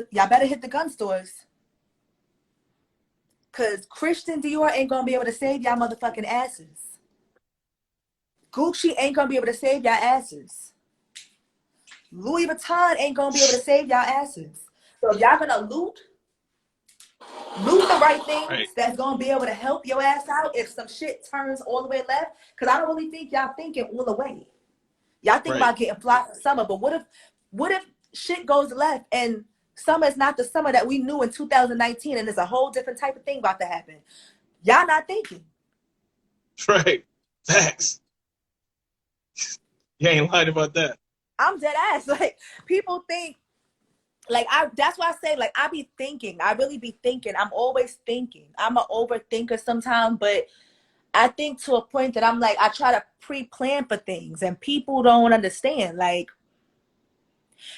S1: the gun stores. Cause Christian Dior ain't gonna be able to save y'all motherfucking asses. Gucci ain't gonna be able to save y'all asses. Louis Vuitton ain't gonna be able to save y'all asses. So if y'all gonna loot the right things that's gonna be able to help your ass out if some shit turns all the way left. Cause I don't really think y'all thinking all the way. Y'all think about getting fly for summer, but what if shit goes left and summer is not the summer that we knew in 2019 and there's a whole different type of thing about to happen? Y'all not thinking.
S4: Right. Facts. You ain't lying about that.
S1: I'm dead ass. Like, people think, like, that's why I say, like, I be thinking. I really be thinking. I'm always thinking. I'm an overthinker sometimes, but I think to a point that I'm like, I try to pre-plan for things and people don't understand. Like,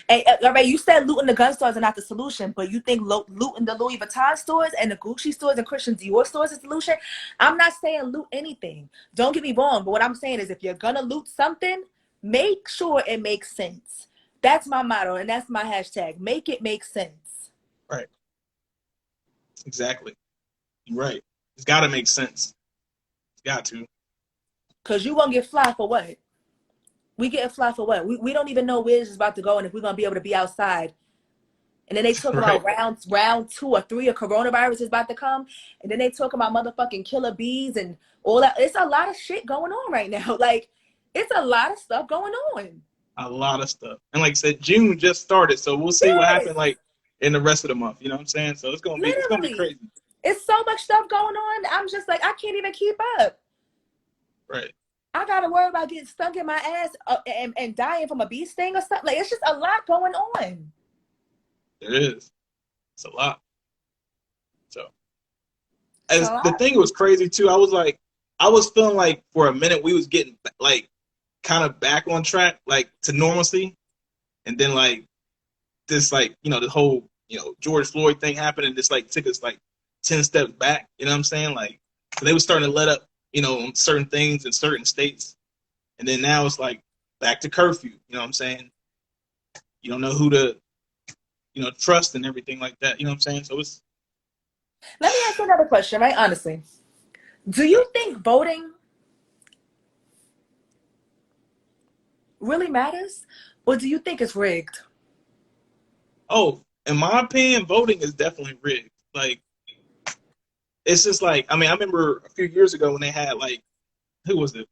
S1: and, all right, you said looting the gun stores are not the solution, but you think looting the Louis Vuitton stores and the Gucci stores and Christian Dior stores is the solution? I'm not saying loot anything. Don't get me wrong, but what I'm saying is if you're going to loot something, make sure it makes sense. That's my motto, and that's my hashtag. Make it make sense.
S4: Right. Exactly. You're right. It's got to make sense. It's got to.
S1: Because you won't get fly for what? We getting fly for what? We don't even know where this is about to go and if we're going to be able to be outside. And then they talk about round 2 or 3 of coronavirus is about to come. And then they talk about motherfucking killer bees and all that. It's a lot of shit going on right now. Like, it's a lot of stuff going on.
S4: A lot of stuff. And like I said, June just started. So we'll see what happens like in the rest of the month. You know what I'm saying? So it's going to be crazy.
S1: It's so much stuff going on. I'm just like, I can't even keep up.
S4: Right.
S1: I got to worry about getting stung in my ass and dying from a bee sting or something. Like, it's just a lot going on.
S4: It is. It's a lot. So, the thing was crazy too. I was feeling like for a minute we was getting like kind of back on track, like to normalcy, and then like this, like the whole George Floyd thing happened, and this like took us like 10 steps back. You know what I'm saying? Like, They were starting to let up, on certain things in certain states. And then now it's like back to curfew. You know what I'm saying? You don't know who to, trust and everything like that. You know what I'm saying? So it's.
S1: Let me ask you another question, right? Honestly, do you think voting really matters, or do you think it's rigged?
S4: Oh, in my opinion, voting is definitely rigged. Like, it's just like, I remember a few years ago when they had like, who was it,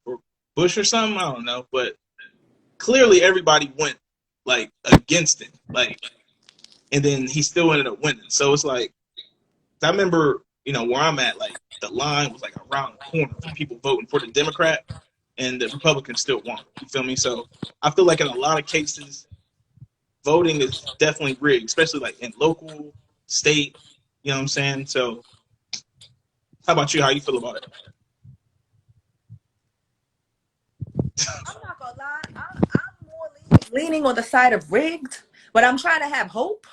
S4: Bush or something? I don't know, but clearly everybody went like against it, like, and then he still ended up winning. So it's like, I remember, where I'm at, like the line was like around the corner for people voting for the Democrat, and the Republicans still won. You feel me? So I feel like in a lot of cases, voting is definitely rigged, especially like in local, state. You know what I'm saying? So, how about you? How you feel about it?
S1: I'm not gonna lie, I'm more leaning on the side of rigged, but I'm trying to have hope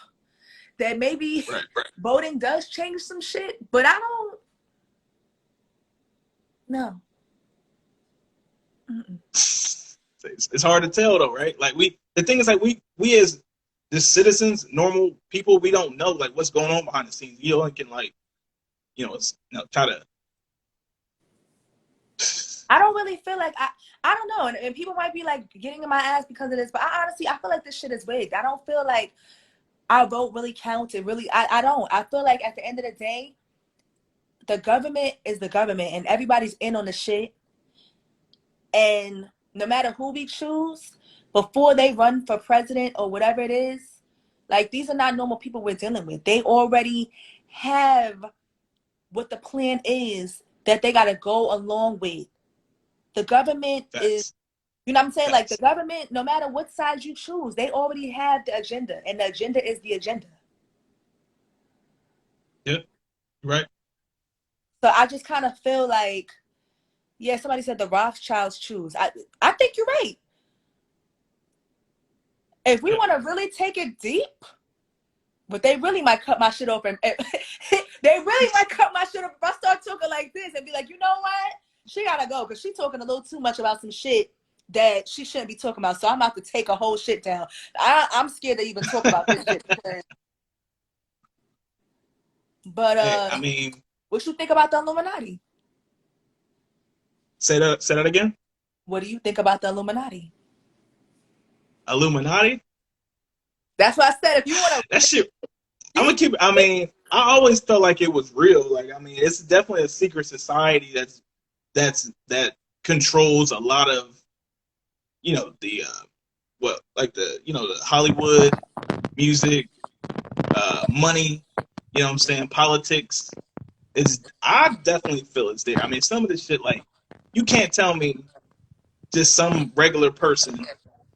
S1: that maybe
S4: Right.
S1: voting does change some shit, but I don't know.
S4: It's hard to tell though, right? Like the thing is like we as the citizens, normal people, we don't know like what's going on behind the scenes. You only can like, try to.
S1: I don't really feel like I don't know, and people might be like getting in my ass because of this, but I feel like this shit is rigged. I don't feel like our vote really counted. Really, I don't. I feel like at the end of the day, the government is the government, and everybody's in on the shit. And no matter who we choose, before they run for president or whatever it is, like these are not normal people we're dealing with. They already have what the plan is that they got to go along with. The government is, you know what I'm saying? Like the government, no matter what side you choose, they already have the agenda, and the agenda is the agenda.
S4: Yep. Right.
S1: So I just kind of feel like, yeah, somebody said the Rothschilds choose. I think you're right. If we want to really take it deep, but they really might cut my shit open. They really might cut my shit off if I start talking like this and be like, you know what? She gotta go because she's talking a little too much about some shit that she shouldn't be talking about. So I'm about to take a whole shit down. I'm scared to even talk about this shit. But what you think about the Illuminati?
S4: Say that again.
S1: What do you think about the Illuminati?
S4: Illuminati?
S1: That's what I said. If you want to,
S4: that shit. I'm gonna keep. I always felt like it was real. Like, it's definitely a secret society that controls a lot of, the the Hollywood, music, money. You know what I'm saying? Politics. I definitely feel it's there. Some of this shit, like, you can't tell me just some regular person.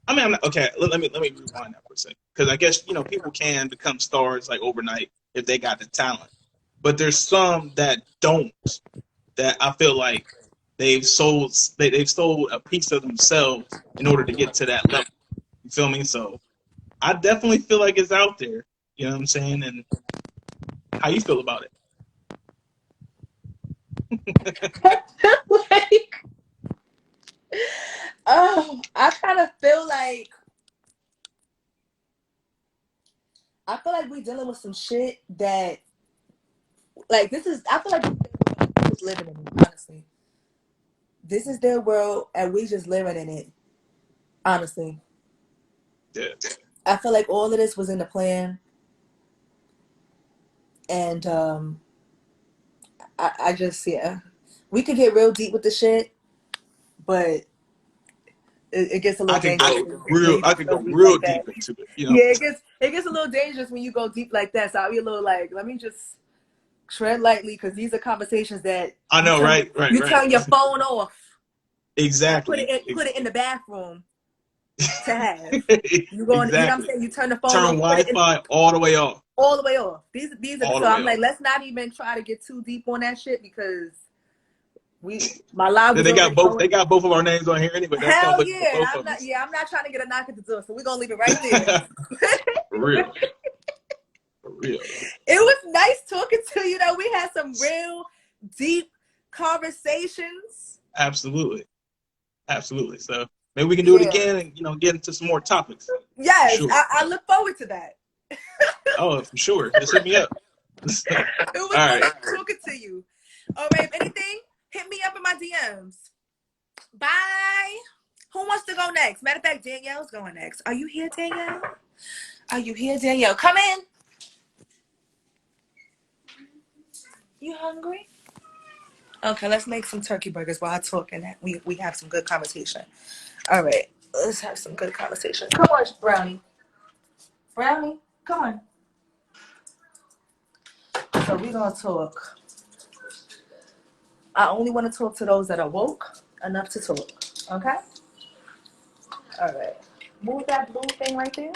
S4: I'm not, okay. Let me rewind that for a second, because I guess people can become stars like overnight if they got the talent, but there's some that don't. That I feel like they've sold a piece of themselves in order to get to that level. You feel me? So I definitely feel like it's out there. You know what I'm saying? And how you feel about it?
S1: I kind of feel like we're dealing with some shit that, like, this is. I feel like we're just living in it. Honestly, this is their world, and we just living in it. Honestly,
S4: Yeah.
S1: I feel like all of this was in the plan, and I just we could get real deep with the shit, but it gets a little dangerous.
S4: I could go real deep into it.
S1: Yeah, it gets a little dangerous when you go deep like that. So I'll be a little like, let me just tread lightly, because these are conversations that
S4: I know, right.
S1: Turn your phone off.
S4: Exactly.
S1: Put it in the bathroom to have. You go, exactly. You know what I'm saying? You turn the phone
S4: off.
S1: Turn
S4: Wi-Fi all the way off.
S1: All the way off. These are, so I'm like, let's not even try to get too deep on that shit, because my live.
S4: They got both of our names on here anyway. That's
S1: hell yeah. I'm not trying to get a knock at the door, so we're gonna leave it right there.
S4: For real. For real.
S1: It was nice talking to you though. We had some real deep conversations.
S4: Absolutely. So maybe we can do it again and get into some more topics.
S1: Yes,
S4: Sure.
S1: I look forward to that.
S4: Oh, for sure. Just hit me up.
S1: It was
S4: All right.
S1: talking to you. All right, if anything, hit me up in my DMs. Bye. Who wants to go next? Matter of fact, Danielle's going next. Are you here, Danielle? Are you here, Danielle? Come in. You hungry? Okay, let's make some turkey burgers while I talk and we have some good conversation. All right, let's have some good conversation. Come on, Brownie. Brownie, come on. So we're going to talk. I only want to talk to those that are woke enough to talk. Okay? All right. Move that blue thing right there.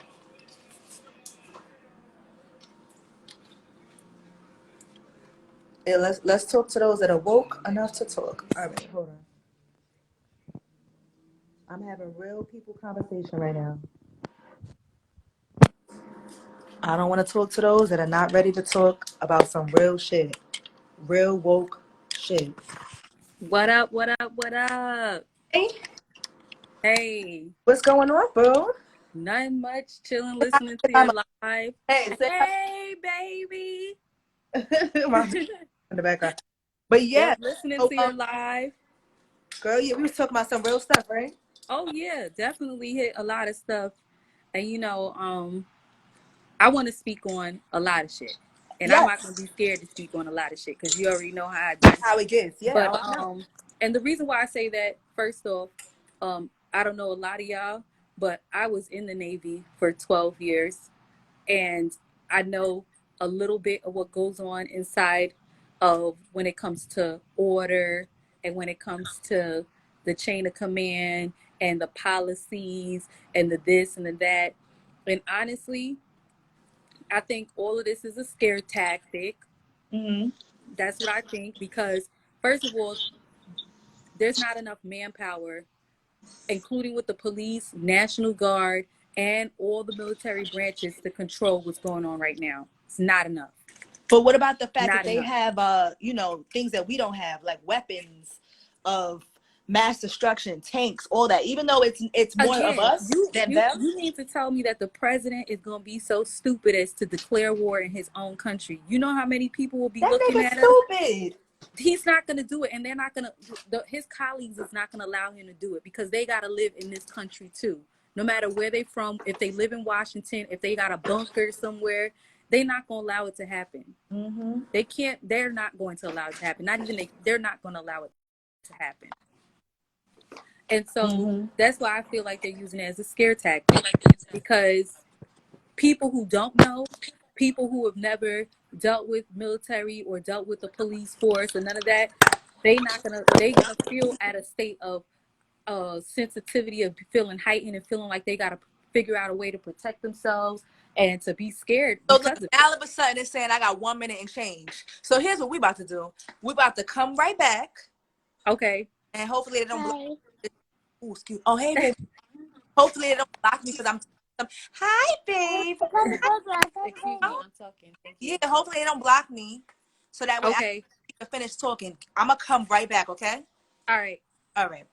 S1: Yeah, let's talk to those that are woke enough to talk. All right, hold on. I'm having real people conversation right now. I don't want to talk to those that are not ready to talk about some real shit. Real woke shit.
S3: What up, what up, what up?
S1: Hey.
S3: Hey.
S1: What's going on, bro?
S3: Nothing much. Chilling, listening to your live. Hey, baby.
S1: In the background. But yeah.
S3: Listening to your live.
S1: Girl, yeah, we was talking about some real stuff, right?
S3: Oh, yeah. Definitely hit a lot of stuff. And, I want to speak on a lot of shit. And I'm not going to be scared to speak on a lot of shit because you already know how I do.
S1: How it gets, yeah.
S3: But, and the reason why I say that, first off, I don't know a lot of y'all, but I was in the Navy for 12 years. And I know a little bit of what goes on inside of when it comes to order and when it comes to the chain of command and the policies and the this and the that. And honestly, I think all of this is a scare tactic.
S1: Mm-hmm.
S3: That's what I think, because first of all, there's not enough manpower, including with the police, National Guard, and all the military branches to control what's going on right now. It's not enough.
S1: But what about the fact that they have, things that we don't have, like weapons of mass destruction, tanks, all that, even though it's more of us than them?
S3: You mean to tell me that the president is going to be so stupid as to declare war in his own country? You know how many people will be looking at us?
S1: Stupid.
S3: He's not going to do it, and they're not going to, his colleagues is not going to allow him to do it because they got to live in this country too. No matter where they're from, if they live in Washington, if they got a bunker somewhere, they're not going to allow it to happen.
S1: Mm-hmm.
S3: They're not going to allow it to happen. They're not going to allow it to happen. And so that's why I feel like they're using it as a scare tactic, because people who don't know, people who have never dealt with military or dealt with the police force or none of that, they're gonna feel at a state of sensitivity, of feeling heightened and feeling like they gotta figure out a way to protect themselves and to be scared.
S1: So look, all of a sudden it's saying I got 1 minute and change. So here's what we about to do. We about to come right back.
S3: Okay.
S1: And hopefully they don't block. Oh, excuse. Oh, hey, baby. Hopefully they don't block me because I'm. Hi, babe.
S3: Excuse me, I'm talking.
S1: Yeah, hopefully they don't block me, so that way I can finish talking. I'm gonna come right back. Okay.
S3: All right.
S1: All right.